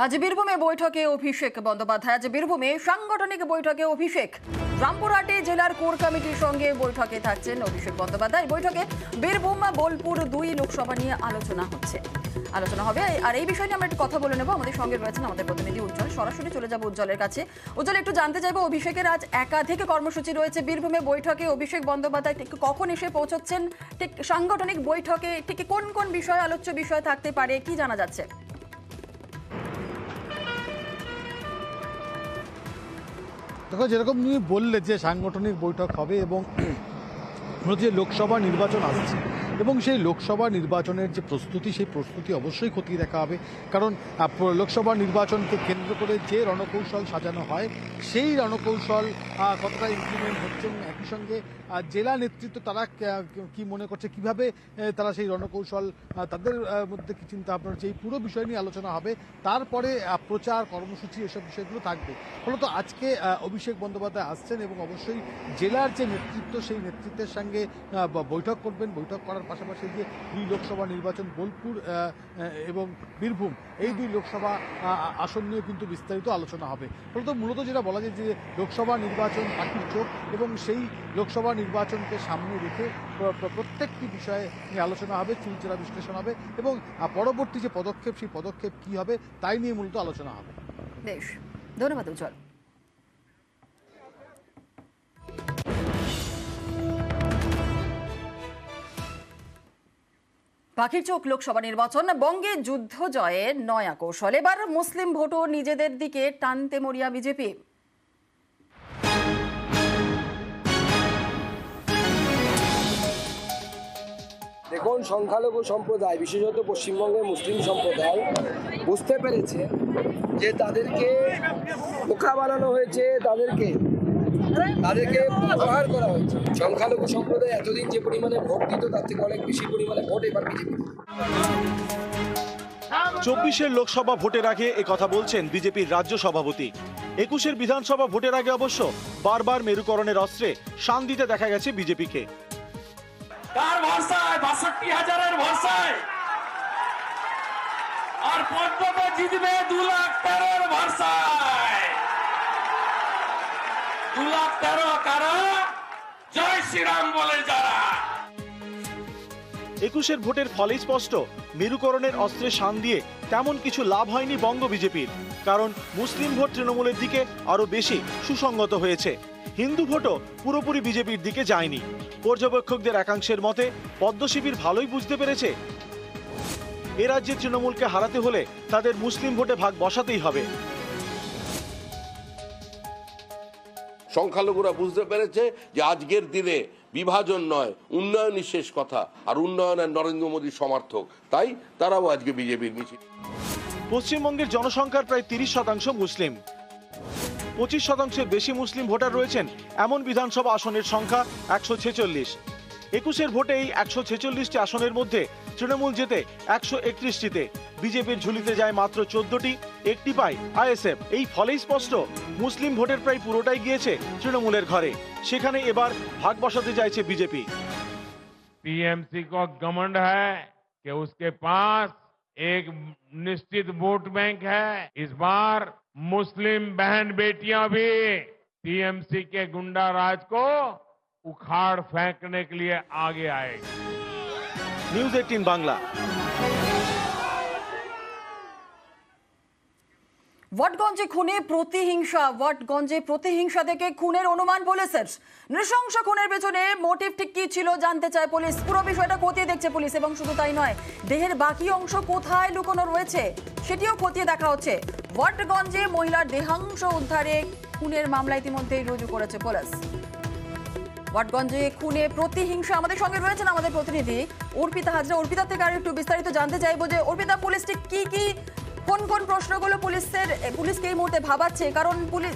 আজ বীরভূমে বৈঠকে অভিষেক বন্দ্যোপাধ্যায়। আজ বীরভূমে সাংগঠনিক বৈঠকে অভিষেক। রামপুরহাটে জেলার কোর কমিটির সঙ্গে বৈঠকে থাকছেন অভিষেক বন্দ্যোপাধ্যায়। বৈঠকে বীরভূম বোলপুর 2 লোকসভা নিয়ে আলোচনা হবে। আর এই বিষয়ে নিয়ে আমরা একটু কথা বলে নেব। আমাদের সঙ্গে রয়েছেন আমাদের প্রতিনিধি উজ্জ্বল। সরাসরি চলে যাব উজ্জ্বলের কাছে। উজ্জ্বল, একটু জানতে চাইবো, অভিষেকের আজ একাধিক কর্মসূচি রয়েছে বীরভূমে বৈঠকে। অভিষেক বন্দ্যোপাধ্যায় ঠিক কখন এসে পৌঁছচ্ছেন, ঠিক সাংগঠনিক বৈঠকে ঠিক কোন কোন বিষয় আলোচ্য বিষয় থাকতে পারে, কি জানা যাচ্ছে? দেখো, যেরকম তুমি বললে যে সাংগঠনিক বৈঠক হবে এবং যে লোকসভা নির্বাচন আসছে এবং সেই লোকসভা নির্বাচনের যে প্রস্তুতি, সেই প্রস্তুতি অবশ্যই খতিয়ে দেখা হবে। কারণ লোকসভা নির্বাচনকে কেন্দ্র করে যে রণকৌশল সাজানো হয়, সেই রণকৌশল কতটা ইমপ্লিমেন্ট হচ্ছে এবং একই সঙ্গে জেলা নেতৃত্ব তারা কি মনে করছে, কিভাবে তারা সেই রণকৌশল তাদের মধ্যে কি চিন্তা ভাবনা হচ্ছে, এই পুরো বিষয় নিয়ে আলোচনা হবে। তারপরে প্রচার কর্মসূচি এসব বিষয়গুলো থাকবে। ফলত আজকে অভিষেক বন্দ্যোপাধ্যায় আসছেন এবং অবশ্যই জেলার যে নেতৃত্ব, সেই নেতৃত্বের সঙ্গে বৈঠক করবেন। বৈঠক করার পাশাপাশি যে 2 লোকসভা নির্বাচন, বোলপুর এবং বীরভূম, এই 2 লোকসভা আসন নিয়ে কিন্তু বিস্তারিত আলোচনা হবে। ফলত মূলত যেটা বলা যায় যে লোকসভা নির্বাচন পাখির চোখ এবং সেই লোকসভা নির্বাচনকে সামনে রেখে প্রত্যেকটি বিষয়ে নিয়ে আলোচনা হবে, চুলচেরা বিশ্লেষণ হবে এবং পরবর্তী যে পদক্ষেপ, সেই পদক্ষেপ কী হবে তাই নিয়ে মূলত আলোচনা হবে। বেশ, ধন্যবাদ উজ্জ্বল। পাখির চোখ লোকসভা নির্বাচন, বঙ্গে যুদ্ধ জয়ের নয়া কৌশল। এবার মুসলিম ভোটও নিজেদের দিকে টানতে মরিয়া বিজেপি। দেখুন, সংখ্যালঘু সম্প্রদায়, বিশেষত পশ্চিমবঙ্গের মুসলিম সম্প্রদায় বুঝতে পেরেছে যে তাদেরকে বোকা বানানো হয়েছে, তাদেরকে ব্যবহার করা হয়েছে। সংখ্যালঘু সম্প্রদায় এতদিন যে পরিমাণে ভোট দিত, তার থেকে অনেক বেশি পরিমাণে ভোট এবার বিজেপি। 24-এর লোকসভা ভোটের আগে কথা বলছেন বিজেপির রাজ্য সভাপতি। 21-এর বিধানসভা ভোটের আগে অবশ্য বারবার মেরুকরণের অস্ত্রে শান দিতে দেখা গেছে বিজেপিকে। কার ভরসায়? 62,000-এর ভরসায়। আর পদ্মতে জিতবে 2,13,000-এর ভরসায়। 2,13,000 কারা? জয় শ্রীরাম বলে যারা। 21-এর ভোটের ফলেই স্পষ্ট, মেরুকরণের অস্ত্রে শান দিয়ে তেমন কিছু লাভ হয়নি বঙ্গ বিজেপির। কারণ মুসলিম ভোট তৃণমূলের দিকে আরো বেশি সুসংগত হয়েছে। হিন্দু ভোটও পুরোপুরি বিজেপির দিকে যায়নি। পর্যবেক্ষকদের একাংশের মতে পদ্ম শিবির ভালোই বুঝতে পেরেছে এ রাজ্যে তৃণমূলকে হারাতে হলে তাদের মুসলিম ভোটে ভাগ বসাতেই হবে। সংখ্যালঘুরা বুঝতে পেরেছে যে আজকের দিনে বিভাজন নয়, উন্নয়নই শেষ কথা, আর উন্নয়নের নরেন্দ্র মোদীর সমর্থক, তাই তারাও আজকে বিজেপির মিছিল। পশ্চিমবঙ্গের জনসংখ্যার প্রায় 30% মুসলিম। 25%-এর বেশি মুসলিম ভোটার রয়েছেন এমন বিধানসভা আসনের সংখ্যা 146। 21-এর ভোটে এই 146টি আসনের মধ্যে তৃণমূল জেতে 131টিতে, বিজেপির ঝুলিতে যায় মাত্র 14টি, একটি পায় আইএসএফ। এই ফলেই স্পষ্ট, মুসলিম ভোটের প্রায় পুরোটাই গিয়েছে তৃণমূলের ঘরে। সেখানে এবার ভাগ বসাতে চাইছে বিজেপি। टीएमसी को घमंड है कि उसके पास एक निश्चित वोट बैंक है। इस बार मुस्लिम बहन बेटियां भी टीएमसी के गुंडा राज को उखाड़ फेंकने के लिए आगे आएगी। নিউজ 18 বাংলা। ওয়াটগঞ্জে প্রতিহিংসা থেকে খুনের অনুমান পুলিশের। নৃশংস খুনের পেছনে মোটিভ ঠিক কি ছিল জানতে চায় পুলিশ। পুরো বিষয়টা খতিয়ে দেখছে পুলিশ এবং শুধু তাই নয়, দেহের বাকি অংশ কোথায় লুকোনো রয়েছে সেটিও খতিয়ে দেখা হচ্ছে। ওয়াটগঞ্জে মহিলার দেহাংশ উদ্ধারে খুনের মামলা ইতিমধ্যেই রুজু করেছে পুলিশ। ওয়াটগঞ্জে খুনে প্রতিহিংসা, আমাদের সঙ্গে রয়েছেন আমাদের প্রতিনিধি অর্পিতা হাজরা। অর্পিতা থেকে আর একটু বিস্তারিত জানতে চাইবো যে অর্পিতা, পুলিশ ঠিক কোন কোন প্রশ্নগুলো পুলিশকে এই মুহূর্তে ভাবাচ্ছে, কারণ পুলিশ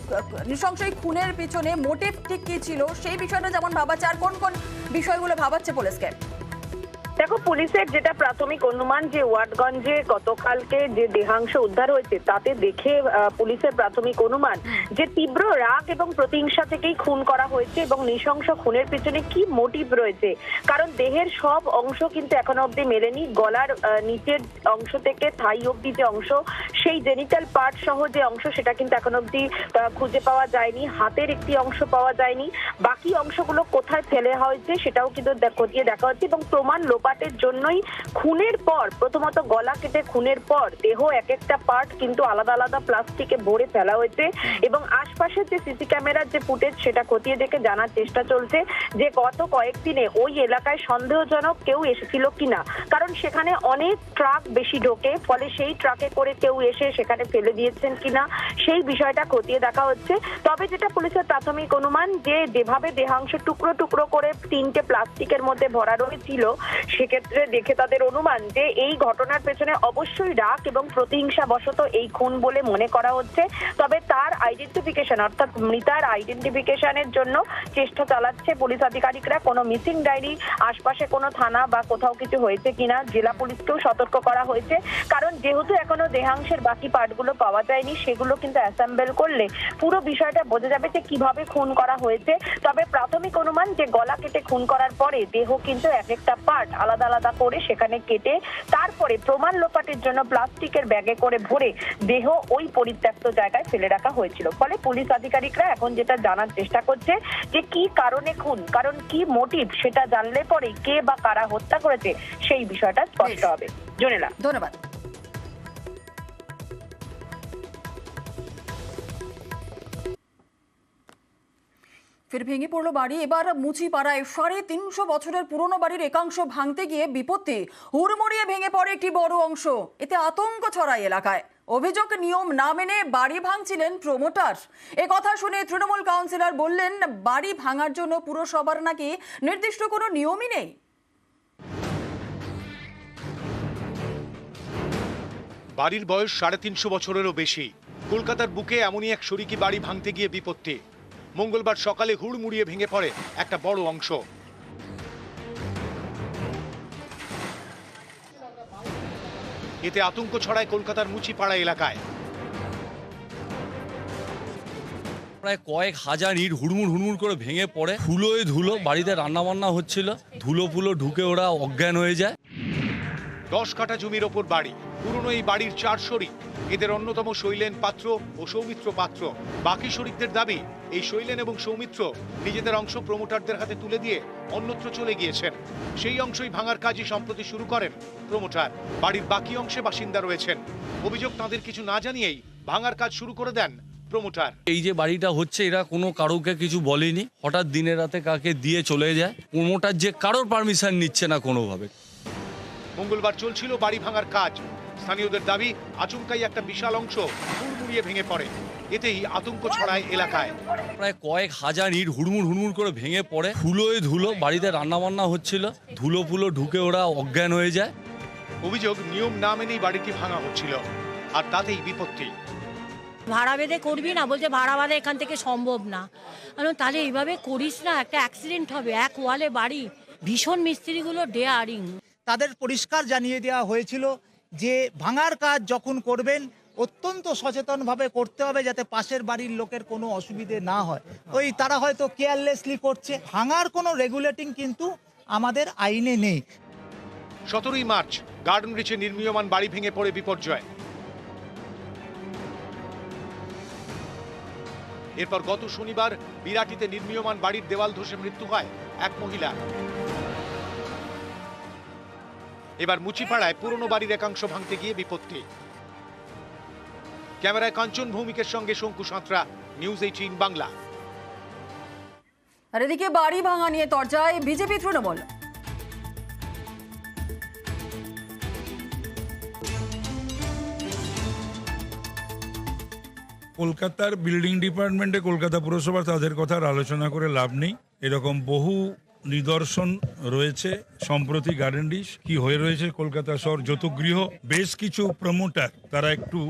নৃশংস খুনের পিছনে মোটিভ ঠিক কি ছিল সেই বিষয়টা যেমন ভাবাচ্ছে, আর কোন কোন বিষয়গুলো ভাবাচ্ছে পুলিশকে? দেখো, পুলিশের যেটা প্রাথমিক অনুমান যে ওয়াটগঞ্জে গতকালকে যে দেহাংশ উদ্ধার হয়েছে তাতে দেখে পুলিশের প্রাথমিক অনুমান যে তীব্র রাগ এবং প্রতিহিংসা থেকেই খুন করা হয়েছে এবং নৃশংস খুনের পিছনে কি মোটিভ রয়েছে। কারণ দেহের সব অংশ কিন্তু এখনো অবধি মেলেনি। গলার নিচের অংশ থেকে থাই অবধি যে অংশ, সেই জেনিটাল পার্ট সহ যে অংশ, সেটা কিন্তু এখনো অবধি খুঁজে পাওয়া যায়নি। হাতের একটি অংশ পাওয়া যায়নি। বাকি অংশগুলো কোথায় ফেলে হয়েছে সেটাও কিন্তু খতিয়ে দেখা হচ্ছে এবং প্রমাণ লোপাটের জন্যই খুনের পর, প্রথমত গলা কেটে খুনের পর দেহ এক একটা পার্ট কিন্তু আলাদা আলাদা প্লাস্টিকে ভরে ফেলা হয়েছে এবং আশপাশের যে সিসি ক্যামেরার যে ফুটেজ সেটা খতিয়ে দেখে জানার চেষ্টা চলছে যে গত কয়েকদিনে ওই এলাকায় সন্দেহজনক কেউ এসেছিল কিনা। কারণ সেখানে অনেক ট্রাক বেশি ঢোকে, ফলে সেই ট্রাকে করে কেউ এসে সেখানে ফেলে দিয়েছেন কিনা সেই বিষয়টা খতিয়ে দেখা হচ্ছে। তবে যেটা পুলিশের প্রাথমিক অনুমান যে যেভাবে দেহাংশ টুকরো টুকরো করে 3টে প্লাস্টিকের মধ্যে ভরা রয়েছিল, সেক্ষেত্রে দেখে তাদের অনুমান যে এই ঘটনার পেছনে অবশ্যই রাগ এবং প্রতিহিংসা বশত এই খুন বলে মনে করা হচ্ছে। তবে তার আইডেন্টিফিকেশন, অর্থাৎ মৃতার আইডেন্টিফিকেশনের জন্য চেষ্টা চালাচ্ছে পুলিশ আধিকারিকরা। কোনো মিসিং ডায়েরি আশপাশে কোনো থানা বা কোথাও কিছু হয়েছে কিনা জেলা পুলিশকেও সতর্ক করা হয়েছে। কারণ যেহেতু এখনো দেহাংশের বাকি পার্টগুলো পাওয়া যায়নি, সেগুলো কিন্তু অ্যাসেম্বল করলে পুরো বিষয়টা বোঝা যাবে যে কিভাবে খুন করা হয়েছে। তবে প্রাথমিক অনুমান যে গলা কেটে খুন করার পরে দেহ কিন্তু এক একটা পার্ট আলাদা আলাদা করে সেখানে কেটে তারপরে প্রমাণ লোপাটের জন্য প্লাস্টিকের ব্যাগে করে ভরে দেহ ওই পরিত্যক্ত জায়গায় ফেলে রাখা হয়েছিল। ফলে পুলিশ আধিকারিকরা এখন যেটা জানার চেষ্টা করছে যে কি কারণে খুন, কারণ কি মোটিভ, সেটা জানলে পরে কে বা কারা হত্যা করেছে সেই বিষয়টা স্পষ্ট হবে। জোনেলা, ধন্যবাদ। ফের ভেঙে পড়লো বাড়ি। এবার মুচিপাড়ায় 350 বছরের পুরনো বাড়ির একাংশ ভাঙতে গিয়ে বিপত্তি। হুড়মুড়িয়ে ভেঙে পড়ে একটি বড় অংশ। এতে আতঙ্ক ছড়ায় এলাকায়। অভিযোগ, নিয়ম না মেনে বাড়ি ভাঙছিলেন প্রমোটার। এ কথা শুনে তৃণমূল কাউন্সিলর বললেন, বাড়ি ভাঙার জন্য পুরসভার নাকি নির্দিষ্ট কোনো নিয়মই নেই। বাড়ির বয়স 350 বছরেরও বেশি। কলকাতার বুকে এমনই এক শরিকি বাড়ি ভাঙতে গিয়ে বিপত্তি। মঙ্গলবার সকালে হুড়মুড়িয়ে ভেঙে পড়ে একটা বড় অংশ। এতে আতঙ্ক ছড়ায় কলকাতার মুচিপাড়া এলাকায়। প্রায় কয়েক হাজার ইট হুড়মুড় করে ভেঙে পড়ে। ধুলোয় ধুলো, বাড়িতে রান্নাবান্না হচ্ছিল, ধুলো ফুলো ঢুকে ওরা অজ্ঞান হয়ে যায়। 10 কাঠা জমির ওপর বাড়ি। পুরনো এই বাড়ির 4 শরিক। এদের অন্যতম শৈলেন পাত্র ও সৌমিত্র পাত্র। বাকি শরিকদের দাবি, এই শৈলেন এবং সৌমিত্র নিজেদের অংশ প্রমোটারদের হাতে তুলে দিয়ে অন্যত্র চলে গিয়েছেন। সেই অংশই ভাঙার কাজই সম্প্রতি শুরু করেন প্রমোটার। বাড়ির বাকি অংশে বাসিন্দা রয়েছেন। অভিযোগ, তাদের কিছু না জানিয়েই ভাঙার কাজ শুরু করে দেন প্রমোটার। এই যে বাড়িটা হচ্ছে, এরা কোনো কারোকে কিছু বলেনি, হঠাৎ দিনে রাতে কাকে দিয়ে চলে যায়। প্রমোটার যে কারোর পারমিশন নিচ্ছে না কোনোভাবে। মঙ্গলবার চলছিল বাড়ি ভাঙার কাজ। স্থানীয়দের দাবি, আচমকাই একটা বিশাল অংশ হুড়মুড়িয়ে ভেঙে পড়ে। এতেই আতঙ্ক ছড়ায় এলাকায়। প্রায় কয়েক হাজার ইট হুড়মুড় করে ভেঙে পড়ে। ধুলোয় ধুলো, বাড়িতে রান্নাবান্না হচ্ছিল, ধুলো ফুলো ঢুকে ওরা অজ্ঞান হয়ে যায়। অভিযোগ, নিয়ম না মেনেই বাড়িটি ভাঙা হচ্ছিল, আর তাতেই বিপত্তি। ভাড়া বেঁধে করবি না, বলছে ভাড়া বাঁধা এখান থেকে সম্ভব না। তাহলে এইভাবে করিস না, একটা অ্যাক্সিডেন্ট হবে। এক ওয়ালে বাড়ি, ভীষণ মিস্ত্রিগুলো ডেয়ারিং। তাদের পরিষ্কার জানিয়ে দেওয়া হয়েছিল যে ভাঙার কাজ যখন করবেন অত্যন্ত সচেতনভাবে করতে হবে, যাতে পাশের বাড়ির লোকের কোনো অসুবিধে না হয়। তারা হয়তো কেয়ারলেসলি করছে। ভাঙার কোনো রেগুলেটিং কিন্তু আমাদের আইনে নেই। 17ই মার্চ গার্ডেন রিচে নির্মীয়মান বাড়ি ভেঙে পড়ে বিপর্যয়। এরপর গত শনিবার বিরাটিতে নির্মীয়মান বাড়ির দেওয়াল ধসে মৃত্যু হয় এক মহিলা। এবার মুচিপাড়ায় পুরনো বাড়ির একাংশ ভাঙতে গিয়ে বিপত্তি। ক্যামেরায় কাঞ্চন ভৌমিকের সঙ্গে শঙ্কু সাঁতরা, নিউজ 18 বাংলা। আর এদিকে বাড়ি ভাঙা নিয়ে তরজায় বিজেপি তৃণমূল। কলকাতার বিল্ডিং ডিপার্টমেন্টে কলকাতা পুরসভা, তাদের কথা আর আলোচনা করে লাভ নেই। এরকম বহু নিদর্শন রয়েছে। সম্প্রতি গার্ডেন রিচ কি হয়ে রয়েছে কলকাতা শহর যতগৃহ, বেশ কিছু প্রমোটার তারা একটু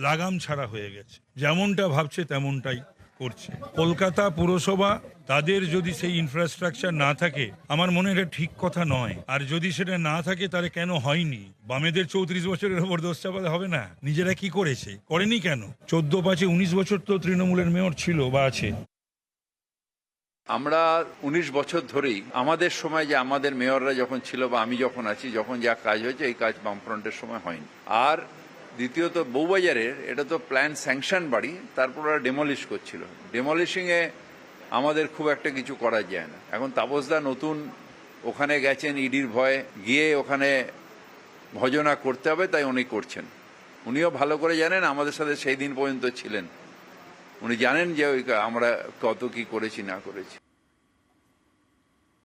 লাগাম ছাড়া হয়ে গেছে। যেমনটা ভাবছে তেমনটাই করছে। কলকাতা পুরসভা তাদের যদি সেই ইনফ্রাস্ট্রাকচার না থাকে, আমার মনে হয় এটা ঠিক কথা নয়। আর যদি সেটা না থাকে তাহলে কেন হয়নি? বামেদের 34 বছরের ওপর দোষ চাপাতে হবে না। নিজেরা কি করেছে, করেনি কেন? 14-5-19 বছর তো তৃণমূলের মেয়র ছিল বা আছে। আমরা 19 বছর ধরেই আমাদের সময় যে আমাদের মেয়ররা যখন ছিল বা আমি যখন আছি, যখন যা কাজ হয়েছে এই কাজ বামফ্রন্টের সময় হয়নি। আর দ্বিতীয়ত বউবাজারের এটা তো প্ল্যান স্যাংশন বাড়ি, তারপর ওরা ডেমলিশ করছিল। ডেমলিশিংয়ে আমাদের খুব একটা কিছু করা যায় না। এখন তাপসদা নতুন ওখানে গেছেন ইডির ভয়ে, গিয়ে ওখানে ভজনা করতে হবে তাই উনি করছেন। উনিও ভালো করে জানেন, আমাদের সাথে সেই দিন পর্যন্ত ছিলেন, উনি জানেন যে আমরা কত কি করেছি না করেছি।